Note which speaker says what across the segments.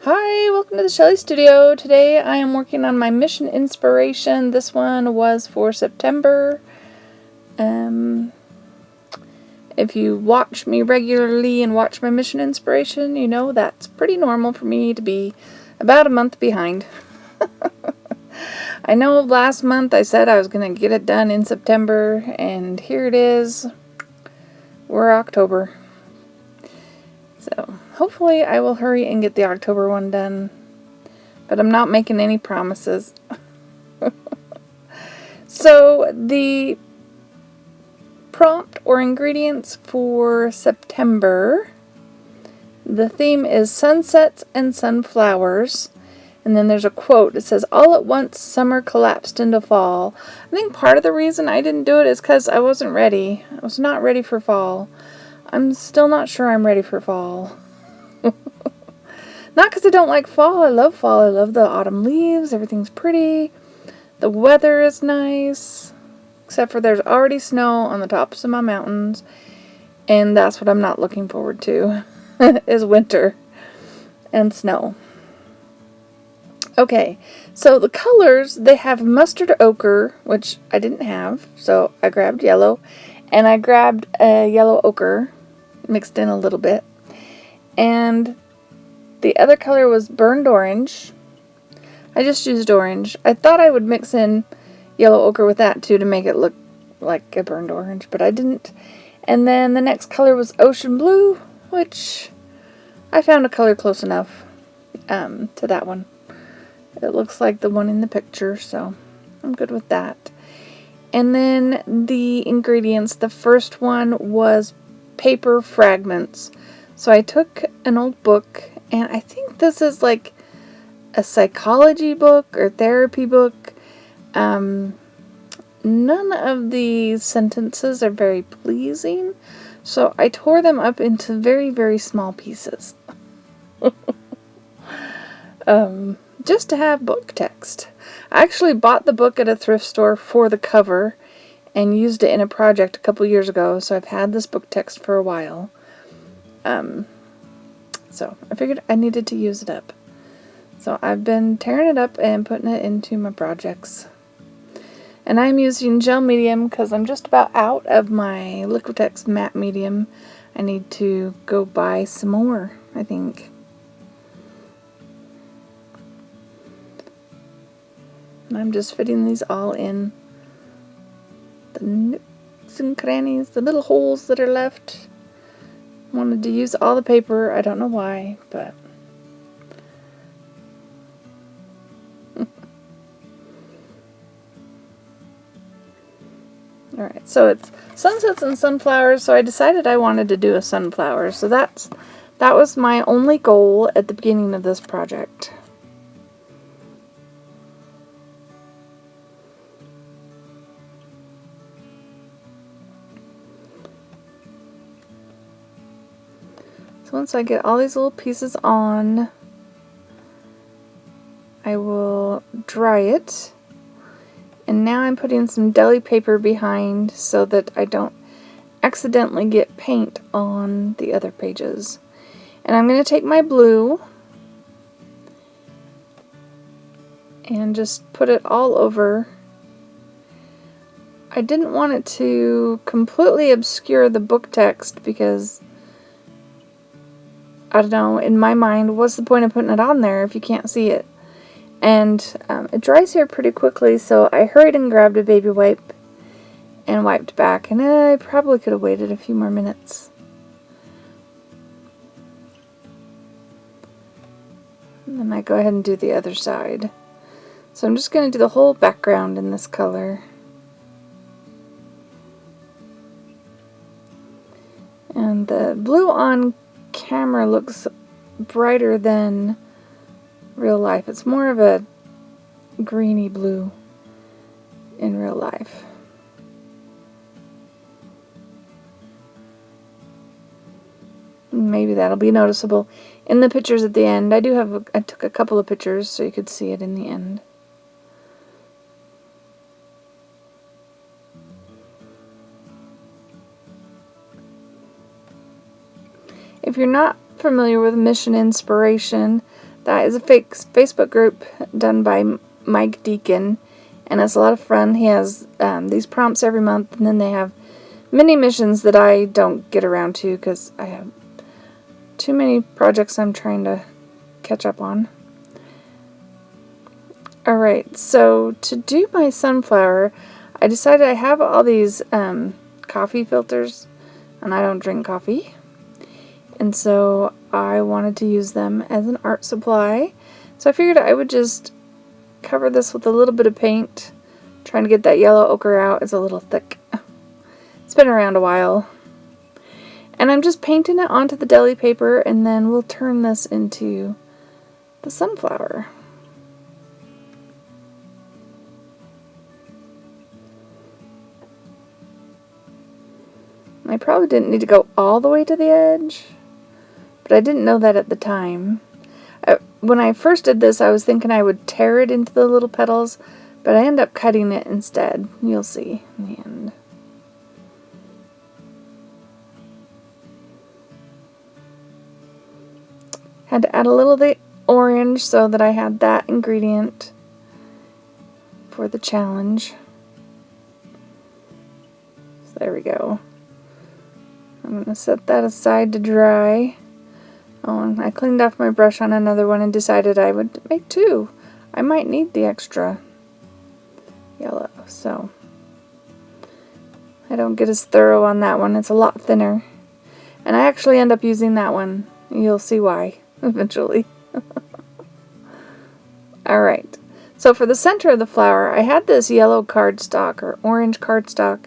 Speaker 1: Hi, welcome to the Shelley Studio. Today I am working on my mission inspiration. This one was for September. If you watch me regularly and watch my mission inspiration, you know that's pretty normal for me to be about a month behind. I know last month I said I was going to get it done in September, and here it is. We're October. So hopefully I will hurry and get the October one done, but I'm not making any promises. So the prompt or ingredients for September, the theme is sunsets and sunflowers, and then there's a quote. It says, "All at once summer collapsed into fall." I think part of the reason I didn't do it is because I wasn't ready. I was not ready for fall. I'm still not sure I'm ready for fall. Not because I don't like fall. I love fall. I love the autumn leaves. Everything's pretty. The weather is nice. Except for there's already snow on the tops of my mountains. And that's what I'm not looking forward to. Is winter and snow. Okay. So the colors, they have mustard ochre, which I didn't have. So I grabbed yellow. And I grabbed a yellow ochre. Mixed in a little bit. And the other color was burned orange. I just used orange. I thought I would mix in yellow ochre with that too to make it look like a burned orange, but I didn't. And then the next color was ocean blue, which I found a color close enough to that one. It looks like the one in the picture, so I'm good with that. And then the ingredients, the first one was paper fragments. So I took an old book, and I think this is like a psychology book or therapy book. None of the sentences are very pleasing, so I tore them up into very, very small pieces. Just to have book text. I actually bought the book at a thrift store for the cover and used it in a project a couple years ago, so I've had this book text for a while. So I figured I needed to use it up. So I've been tearing it up and putting it into my projects. And I'm using gel medium because I'm just about out of my Liquitex matte medium. I need to go buy some more, I think. And I'm just fitting these all in the nooks and crannies, the little holes that are left. Wanted to use all the paper. I don't know why, but alright, so it's sunsets and sunflowers, so I decided I wanted to do a sunflower. So that was my only goal at the beginning of this project. Once I get all these little pieces on, I will dry it. And now I'm putting some deli paper behind so that I don't accidentally get paint on the other pages. And I'm going to take my blue and just put it all over. I didn't want it to completely obscure the book text because I don't know, in my mind, what's the point of putting it on there if you can't see it? And it dries here pretty quickly, so I hurried and grabbed a baby wipe and wiped back. And I probably could have waited a few more minutes. And then I go ahead and do the other side. So I'm just going to do the whole background in this color. And the blue on camera looks brighter than real life. It's more of a greeny blue in real life. Maybe that'll be noticeable in the pictures at the end. I took a couple of pictures so you could see it in the end. If you're not familiar with mission inspiration, That is a fake Facebook group done by Mike Deacon, and it's a lot of fun. He has these prompts every month, and then they have mini missions that I don't get around to because I have too many projects I'm trying to catch up on. Alright, so to do my sunflower, I decided I have all these coffee filters, and I don't drink coffee. And so I wanted to use them as an art supply. So I figured I would just cover this with a little bit of paint, trying to get that yellow ochre out. It's a little thick. It's been around a while. And I'm just painting it onto the deli paper, and then we'll turn this into the sunflower. I probably didn't need to go all the way to the edge, but I didn't know that at the time. When I first did this, I was thinking I would tear it into the little petals, but I ended up cutting it instead. You'll see in the end. Had to add a little of the orange so that I had that ingredient for the challenge. So there we go. I'm going to set that aside to dry. Oh, and I cleaned off my brush on another one and decided I would make two. I might need the extra yellow, so I don't get as thorough on that one. It's a lot thinner. And I actually end up using that one. You'll see why eventually. Alright, so for the center of the flower, I had this yellow cardstock or orange cardstock,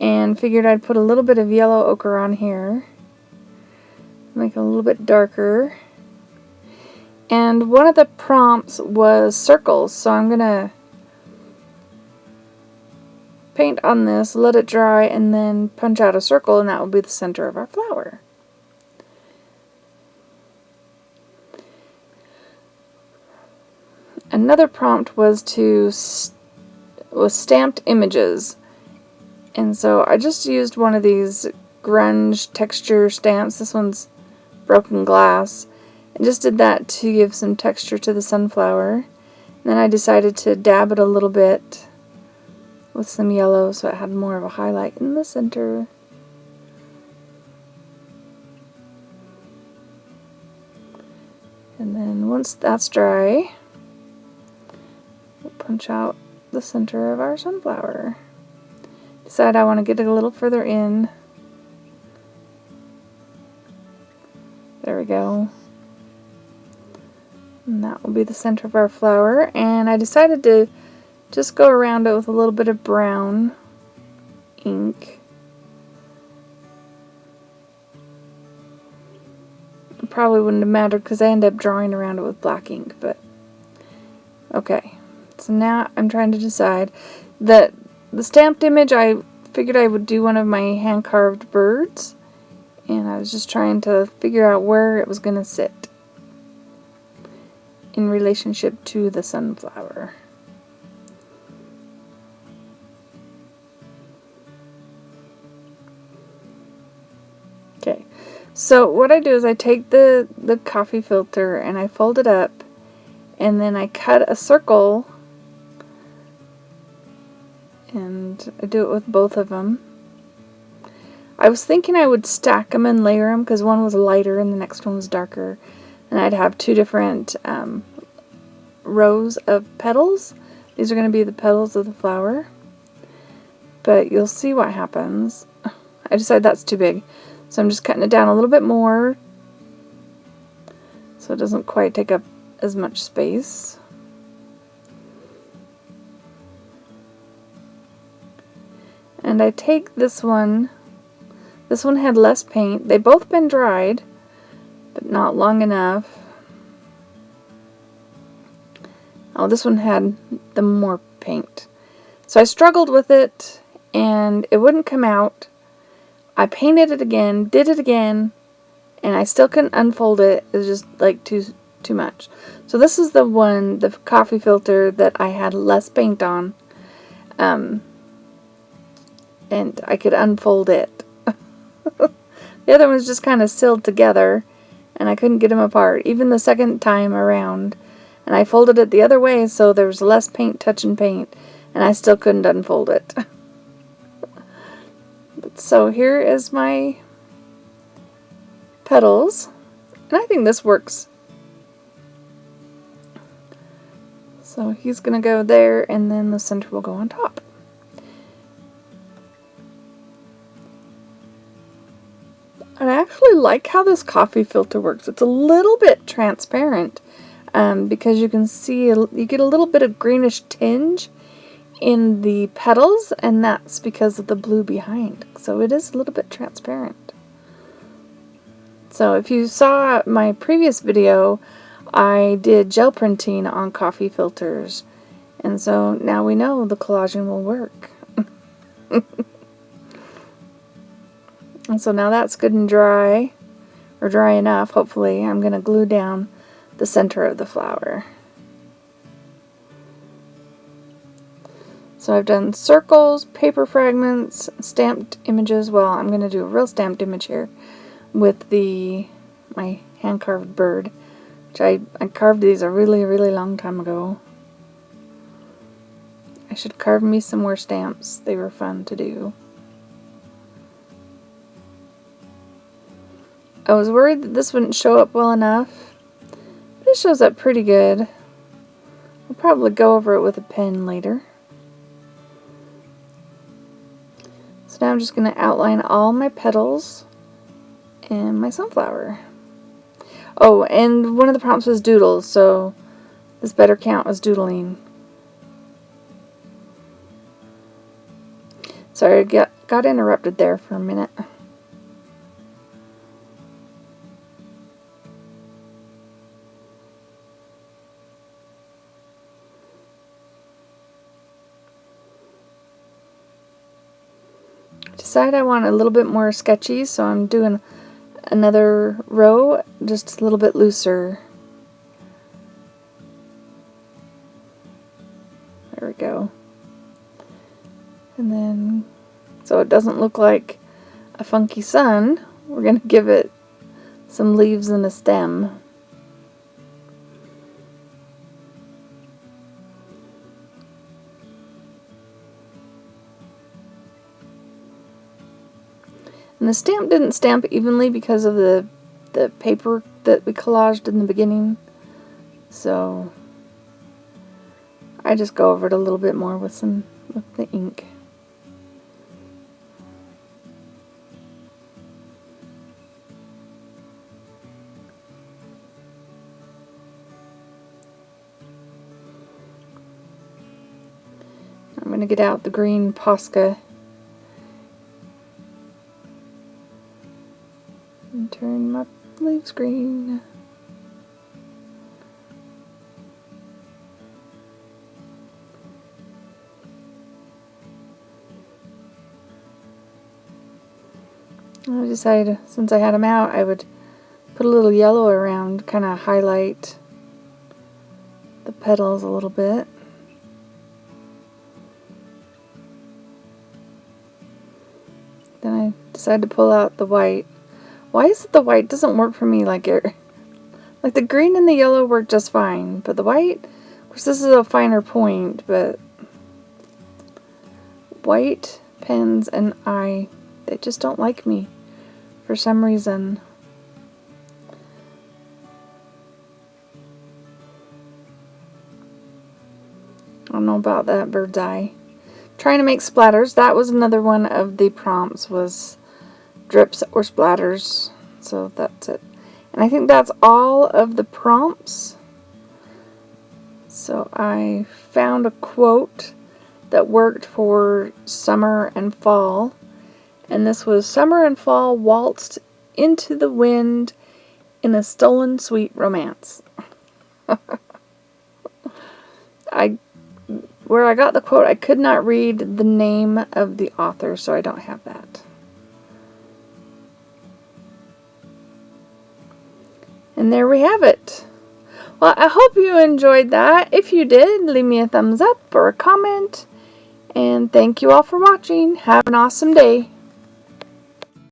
Speaker 1: and figured I'd put a little bit of yellow ochre on here, make it a little bit darker. And one of the prompts was circles, so I'm gonna paint on this, let it dry, and then punch out a circle, and that will be the center of our flower. Another prompt was stamped images. And so I just used one of these grunge texture stamps. This one's broken glass. I just did that to give some texture to the sunflower. And then I decided to dab it a little bit with some yellow so it had more of a highlight in the center. And then once that's dry, we'll punch out the center of our sunflower. Decide I want to get it a little further in. There we go. And that will be the center of our flower. And I decided to just go around it with a little bit of brown ink. It probably wouldn't have mattered because I ended up drawing around it with black ink, but okay. So now I'm trying to decide that the stamped image, I figured I would do one of my hand-carved birds, and I was just trying to figure out where it was going to sit in relationship to the sunflower. Okay, so what I do is I take the coffee filter and I fold it up, and then I cut a circle. And I do it with both of them. I was thinking I would stack them and layer them because one was lighter and the next one was darker. And I'd have two different rows of petals. These are going to be the petals of the flower. But you'll see what happens. I decided that's too big. So I'm just cutting it down a little bit more so it doesn't quite take up as much space. And I take this one had less paint. They've both been dried, but not long enough. Oh, this one had the more paint. So I struggled with it, and it wouldn't come out. I painted it again, did it again, and I still couldn't unfold it. It was just like too much. So this is the one, the coffee filter that I had less paint on. And I could unfold it. The other one's just kind of sealed together, and I couldn't get them apart, even the second time around. And I folded it the other way so there was less paint touching paint, and I still couldn't unfold it. So here is my petals, and I think this works. So he's going to go there, and then the center will go on top. And I actually like how this coffee filter works. It's a little bit transparent because you can see, you get a little bit of greenish tinge in the petals, and that's because of the blue behind. So it is a little bit transparent. So if you saw my previous video, I did gel printing on coffee filters, and so now we know the collaging will work. And so now that's good and dry, or dry enough, hopefully. I'm going to glue down the center of the flower. So I've done circles, paper fragments, stamped images. Well, I'm going to do a real stamped image here with my hand-carved bird, which I carved these a really, really long time ago. I should carve me some more stamps. They were fun to do. I was worried that this wouldn't show up well enough, but it shows up pretty good. I'll probably go over it with a pen later. So now I'm just going to outline all my petals and my sunflower. Oh, and one of the prompts was doodles, so this better count as doodling. Sorry, I got interrupted there for a minute. Decided I want a little bit more sketchy, so I'm doing another row just a little bit looser. There we go. And then, so it doesn't look like a funky sun, we're going to give it some leaves and a stem. And the stamp didn't stamp evenly because of the paper that we collaged in the beginning. So I just go over it a little bit more with the ink. I'm going to get out the green Posca and turn my leaves green. I decided since I had them out, I would put a little yellow around, kind of highlight the petals a little bit. Then I decided to pull out the white. Why is it the white doesn't work for me like it? Like the green and the yellow work just fine, but the white, of course this is a finer point, but white pens and they just don't like me for some reason. I don't know about that bird's eye. Trying to make splatters. That was another one of the prompts, was drips or splatters. So that's it. And I think that's all of the prompts. So I found a quote that worked for summer and fall. And this was, "Summer and fall waltzed into the wind in a stolen sweet romance." Where I got the quote, I could not read the name of the author, so I don't have that. And there we have it. Well, I hope you enjoyed that. If you did, leave me a thumbs up or a comment. And thank you all for watching. Have an awesome day.